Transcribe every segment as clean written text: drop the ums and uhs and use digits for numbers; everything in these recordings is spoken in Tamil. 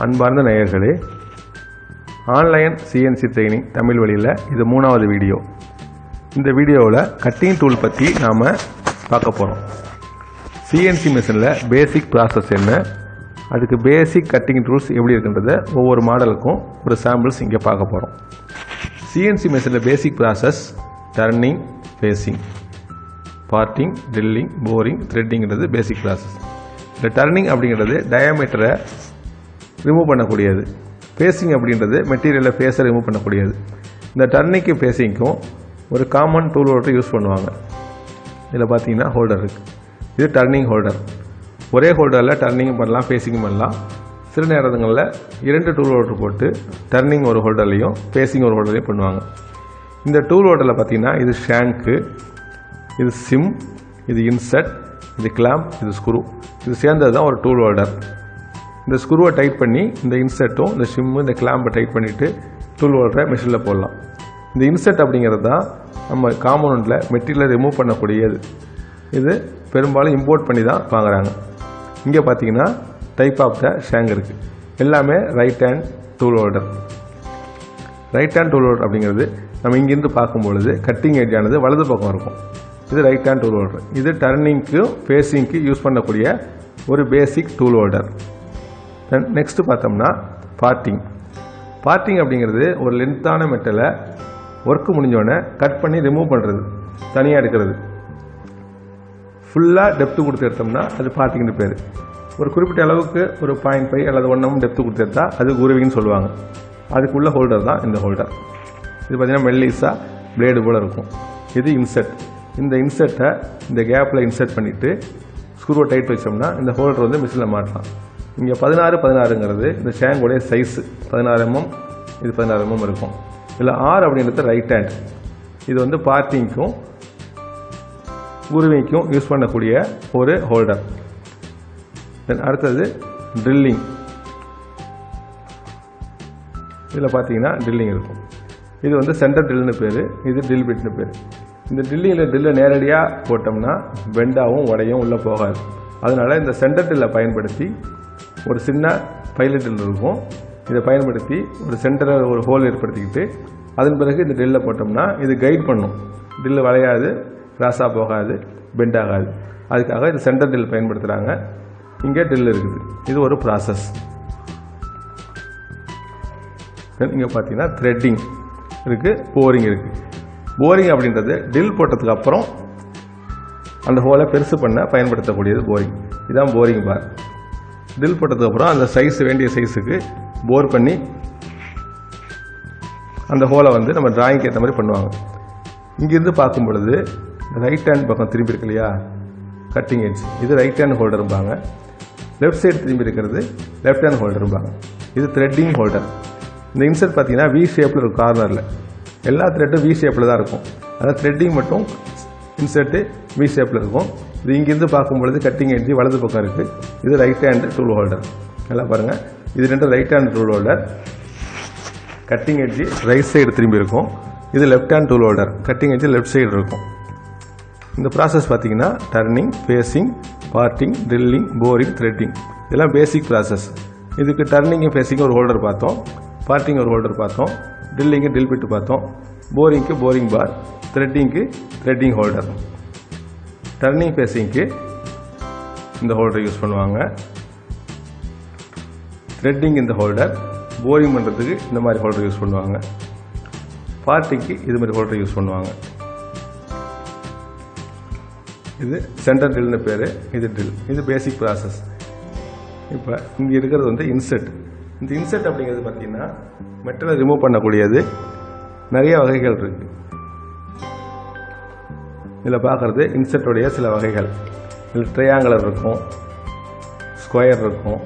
அன்பார்ந்த நேயர்களே, ஆன்லைன் சிஎன்சி ட்ரைனிங் தமிழ் வழியில் இது 3வது வீடியோ. இந்த வீடியோவில் கட்டிங் டூல் பற்றி நாம் பார்க்க போகிறோம். சிஎன்சி மிஷினில் பேசிக் ப்ராசஸ் என்ன, அதுக்கு பேசிக் கட்டிங் டூல்ஸ் எப்படி இருக்குன்றத ஒவ்வொரு மாடலுக்கும் ஒரு சாம்பிள்ஸ் இங்கே பார்க்க போகிறோம். சிஎன்சி மிஷினில் basic process turning, facing, parting, drilling, boring, த்ரெட்டிங்கிறது பேசிக் ப்ராசஸ். இந்த டர்னிங் அப்படிங்கிறது டயாமீட்டரை ரிமூவ் பண்ணக்கூடியது. ஃபேஸிங் அப்படின்றது மெட்டீரியலை ஃபேஸை ரிமூவ் பண்ணக்கூடியது. இந்த டர்னிங்க்கும் ஃபேஸிங்க்கும் ஒரு காமன் டூல் ஹோல்டர் யூஸ் பண்ணுவாங்க. இதில் பார்த்தீங்கன்னா ஹோல்டர் இருக்குது. இது டர்னிங் ஹோல்டர். ஒரே ஹோல்டரில் டர்னிங்கும் பண்ணலாம், ஃபேஸிங்கும் பண்ணலாம். சில நேரங்களில் 2 டூல் ஹோல்டர் போட்டு டர்னிங் ஒரு ஹோல்டர்லையும் ஃபேஸிங் ஒரு ஹோல்டர்லையும் பண்ணுவாங்க. இந்த டூல் ஹோல்டரில் பார்த்தீங்கன்னா இது ஷேங்க்கு, இது சிம், இது இன்செட், இது கிளாம்ப், இது ஸ்க்ரூ. இது சேர்ந்தது தான் ஒரு டூல் ஹோல்டர். இந்த ஸ்க்ரூவை டைட் பண்ணி இந்த இன்செட்டும் இந்த ஷிம்மு இந்த கிளாம்பை டைட் பண்ணிவிட்டு டூல் ஹோல்டரை மிஷினில் போடலாம். இந்த இன்செட் அப்படிங்கிறது தான் நம்ம காம்பவுண்டில் மெட்டீரியலை ரிமூவ் பண்ணக்கூடியது. இது பெரும்பாலும் இம்போர்ட் பண்ணி தான் வாங்குறாங்க. இங்கே பார்த்தீங்கன்னா டைப் ஆஃப் த ஷேங் இருக்குது. எல்லாமே right hand tool holder. Right hand tool holder அப்படிங்கிறது நம்ம இங்கேருந்து பார்க்கும்பொழுது கட்டிங் எட்ஜ் ஆனது வலது பக்கம் இருக்கும். இது ரைட் ஹேண்ட் டூல் ஹோல்டர். இது டர்னிங்க்கு ஃபேஸிங்க்கு யூஸ் பண்ணக்கூடிய ஒரு பேசிக் டூல் ஹோல்டர். நெக்ஸ்ட் பார்த்தோம்னா பார்ட்டிங். பார்ட்டிங் அப்படிங்கிறது ஒரு லென்த்தான மெட்டலை ஒர்க்கு முடிஞ்சோடனே கட் பண்ணி ரிமூவ் பண்ணுறது, தனியாக எடுக்கிறது. ஃபுல்லாக டெப்த்து கொடுத்து எடுத்தோம்னா அது பார்ட்டிங்னு பேர். ஒரு குறிப்பிட்ட அளவுக்கு ஒரு 0.5 அல்லது 1 mm டெப்த்து கொடுத்து எடுத்தால் அது குருவின்னு சொல்லுவாங்க. அதுக்குள்ள ஹோல்டர் தான் இந்த ஹோல்டர். இது பார்த்தீங்கன்னா மெல்லிஸாக பிளேடு போல் இருக்கும். இது இன்செட். இந்த இன்செட்டை இந்த கேப்பில் இன்செர்ட் பண்ணிவிட்டு ஸ்க்ரூவை டைட் வச்சோம்னா இந்த ஹோல்டர் வந்து மிஷினில் மாட்டலாம். இங்கே 16 இந்த ஷேங்கோடைய சைஸு 16 mm, இது 16 mm இருக்கும். இதில் R அப்படின்றது ரைட் ஹேண்ட். இது வந்து பார்ட்டிங்க்கும் குருவிக்கும் யூஸ் பண்ணக்கூடிய ஒரு ஹோல்டர். தென் அடுத்தது ட்ரில்லிங். இதில் பார்த்தீங்கன்னா ட்ரில்லிங் இருக்கும். இது வந்து சென்டர் ட்ரில்னு பேர், இது ட்ரில் பிட்னு பேர். இந்த ட்ரில்லை நேரடியாக போட்டோம்னா பெண்டாகவும் உடையும் உள்ளே போகாது. அதனால் இந்த சென்டர் ட்ரில்லை பயன்படுத்தி ஒரு சின்ன பைலட் ட்ரில் இருக்கும். இதை பயன்படுத்தி ஒரு சென்டரில் ஒரு ஹோல் ஏற்படுத்திக்கிட்டு அதன் பிறகு இந்த ட்ரில்லை போட்டோம்னா இது கைட் பண்ணும். ட்ரில்லு வளையாது, கிராஸாக போகாது, பெண்ட் ஆகாது. அதுக்காக இது சென்டர் ட்ரில் பயன்படுத்துகிறாங்க. இங்கே ட்ரில் இருக்குது. இது ஒரு ப்ராசஸ். இங்கே பார்த்தீங்கன்னா த்ரெட்டிங் இருக்குது, போரிங் இருக்குது. போரிங் அப்படின்றது ட்ரில் போட்டதுக்கு அப்புறம் அந்த ஹோலை பெருசு பண்ண பயன்படுத்தக்கூடியது போரிங். இதுதான் போரிங் பார். ட்ரில் போட்டதுக்கு அப்புறம் அந்த சைஸ் வேண்டிய சைஸுக்கு போர் பண்ணி அந்த ஹோலை வந்து நம்ம டிராயிங்க்கு ஏற்ற மாதிரி பண்ணுவாங்க. இங்கேருந்து பார்க்கும் பொழுது ரைட் ஹேண்ட் பக்கம் திரும்பி இருக்கு இல்லையா, கட்டிங் எட்ஜ், இது ரைட் ஹேண்ட் ஹோல்டரும்பாங்க. லெஃப்ட் சைடு திரும்பி இருக்கிறது லெஃப்ட் ஹேண்ட் ஹோல்டரும்பாங்க. இது த்ரெட்டிங் ஹோல்டர். இந்த இன்செர்ட் பார்த்தீங்கன்னா வி ஷேப்பில் இருக்கும். கார்னரில் எல்லா த்ரெட்டும் வி ஷேப்பில் தான் இருக்கும். அதாவது த்ரெட்டிங் மட்டும் இன்செர்ட்டு வி ஷேப்பில் இருக்கும். இது இங்கேருந்து பார்க்கும்பொழுது கட்டிங் எட்ஜ் வலது பக்கம் இருக்குது. இது ரைட் ஹேண்ட் டூல் ஹோல்டர். நல்லா பாருங்கள், இது 2 right hand tool holder. Cutting edge right side திரும்பி இருக்கும். இது left hand tool holder. Cutting edge left side இருக்கும். இந்த ப்ராசஸ் பார்த்தீங்கன்னா turning, facing, parting, drilling, boring, threading, இதெல்லாம் பேசிக் ப்ராசஸ். இதுக்கு டர்னிங்கும் ஃபேஸிங்கும் ஒரு ஹோல்டர் பார்த்தோம், பார்ட்டிங் ஒரு ஹோல்டர் பார்த்தோம், ட்ரில்லிங்கு ட்ரில் பிட்டு பார்த்தோம், போரிங்க்கு போரிங் பார், த்ரெட்டிங்க்கு த்ரெட்டிங் ஹோல்டர். டர்னிங் ஃபேஸிங்க்கு இந்த ஹோல்டர் யூஸ் பண்ணுவாங்க. த்ரெட்டிங் இந்த ஹோல்டர். போரிங் பண்ணுறதுக்கு இந்த மாதிரி ஹோல்டர் யூஸ் பண்ணுவாங்க. பார்ட்டிங்க்கு இது மாதிரி ஹோல்டர் யூஸ் பண்ணுவாங்க. இது சென்டர் ட்ரில்னு பேர். இது ட்ரில். இது பேசிக் ப்ராசஸ். இப்போ இங்கே இருக்கிறது வந்து இன்செட். இந்த இன்செட் அப்படிங்கிறது பார்த்தீங்கன்னா மெட்டலை ரிமூவ் பண்ணக்கூடியது. நிறைய வகைகள் இருக்குது. இதில் பார்க்குறது இன்செட்டோடைய சில வகைகள். இதில் ட்ரையாங்குலர் இருக்கும், ஸ்கொயர் இருக்கும்,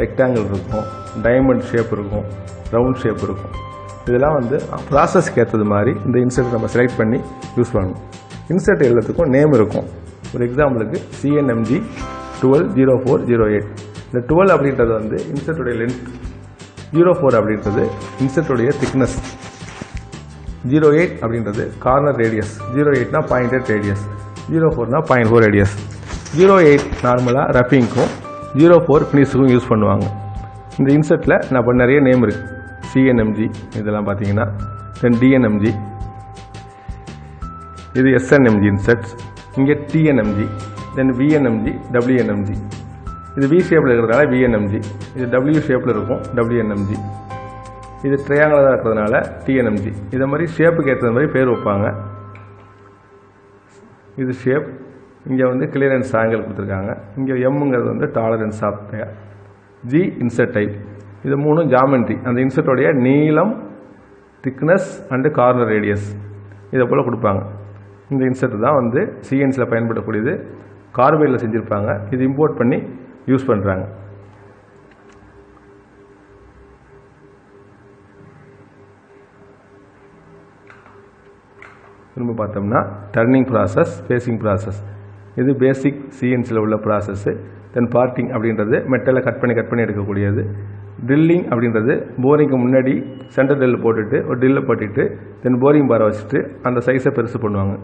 ரெக்டாங்கிள் இருக்கும், டைமண்ட் ஷேப் இருக்கும், ரவுண்ட் ஷேப் இருக்கும். இதெல்லாம் வந்து ப்ராசஸ்க்கு ஏற்றது மாதிரி இந்த இன்செட் நம்ம செலக்ட் பண்ணி யூஸ் பண்ணணும். இன்செட் எல்லாத்துக்கும் நேம் இருக்கும். ஒரு எக்ஸாம்பிளுக்கு CNMG 120408. இந்த 12 அப்படின்றது வந்து இன்செட்டோடைய லென்த், 04 அப்படின்றது இன்செட்டோடைய திக்னஸ், 08 அப்படின்றது கார்னர் ரேடியஸ். 08னா 0.8 ரேடியஸ், 04னா 0.4 ரேடியஸ். 08 நார்மலாக ரஃபிங்க்கும் 04 ஃபினிஷுக்கும் யூஸ் பண்ணுவாங்க. இந்த இன்செர்ட்டில் நான் இப்போ நிறைய நேம் இருக்குது. CNMG இதெல்லாம் பார்த்தீங்கன்னா, தென் DNMG, இது SNMG இன்செர்ட்ஸ், இங்கே TNMG, தென் VNMG, WNMG. இது V ஷேப்பில் இருக்கிறதுனால VNMG, இது W ஷேப்பில் இருக்கும் WNMG, இது ட்ரையாங்கலாக இருக்கிறதுனால TNMG. இதை மாதிரி ஷேப்புக்கு ஏற்ற மாதிரி பேர் வைப்பாங்க. இது ஷேப், இங்கே வந்து கிளியரன்ஸ் ஆங்கிள் கொடுத்துருக்காங்க. இங்கே எம்ங்கிறது வந்து tolerance of G insert type. இது மூணும் ஜாமெண்ட்ரி, அந்த இன்செர்ட்டோடைய நீளம், திக்னஸ் அண்டு கார்னர் ரேடியஸ் இதை போல் கொடுப்பாங்க. இந்த இன்செர்ட் தான் வந்து சிஎன்சியில் பயன்படக்கூடியது. கார்பைடில் செஞ்சுருப்பாங்க. இது இம்போர்ட் பண்ணி யூஸ் பண்ணுறாங்க. திரும்ப பார்த்தோம்னா டர்னிங் ப்ராசஸ், ஃபேஸிங் ப்ராசஸ், இது பேசிக் சிஎன்சியில் உள்ள ப்ராசஸ்ஸு. தென் பார்ட்டிங் அப்படின்றது மெட்டலை கட் பண்ணி எடுக்கக்கூடியது. ட்ரில்லிங் அப்படின்றது போரிங்க்கு முன்னாடி சென்டர் ட்ரில் போட்டுட்டு ஒரு ட்ரில்லை போட்டுட்டு தென் போரிங் பாரை வச்சுட்டு அந்த சைஸை பெருசு பண்ணுவாங்க.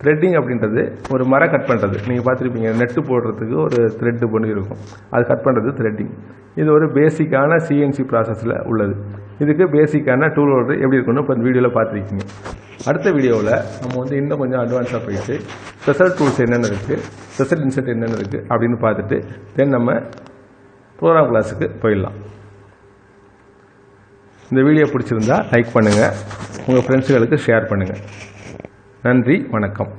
த்ரெட்டிங் அப்படின்றது ஒரு மரம் கட் பண்ணுறது. நீங்கள் பார்த்துருப்பீங்க, நெட்டு போடுறதுக்கு ஒரு த்ரெட்டு பண்ணி இருக்கும், அது கட் பண்ணுறது த்ரெட்டிங். இது ஒரு பேசிக்கான சிஎன்சி ப்ராசஸில் உள்ளது. இதுக்கு பேசிக்கான டூல் ஹோல்டர் எப்படி இருக்குன்னு இப்போ இந்த வீடியோவில் பார்த்துருக்கீங்க. அடுத்த வீடியோவில் நம்ம வந்து இன்னும் கொஞ்சம் அட்வான்ஸாக போயிட்டு ஸ்பெஷல் டூல்ஸ் என்னென்ன இருக்குது, ஸ்பெஷல் இன்செர்ட் என்னென்ன இருக்குது அப்படின்னு பார்த்துட்டு தென் நம்ம ப்ரோக்ராம் கிளாஸுக்கு போயிடலாம். இந்த வீடியோ பிடிச்சிருந்தா லைக் பண்ணுங்கள், உங்கள் ஃப்ரெண்ட்ஸுகளுக்கு ஷேர் பண்ணுங்கள். நன்றி, வணக்கம்.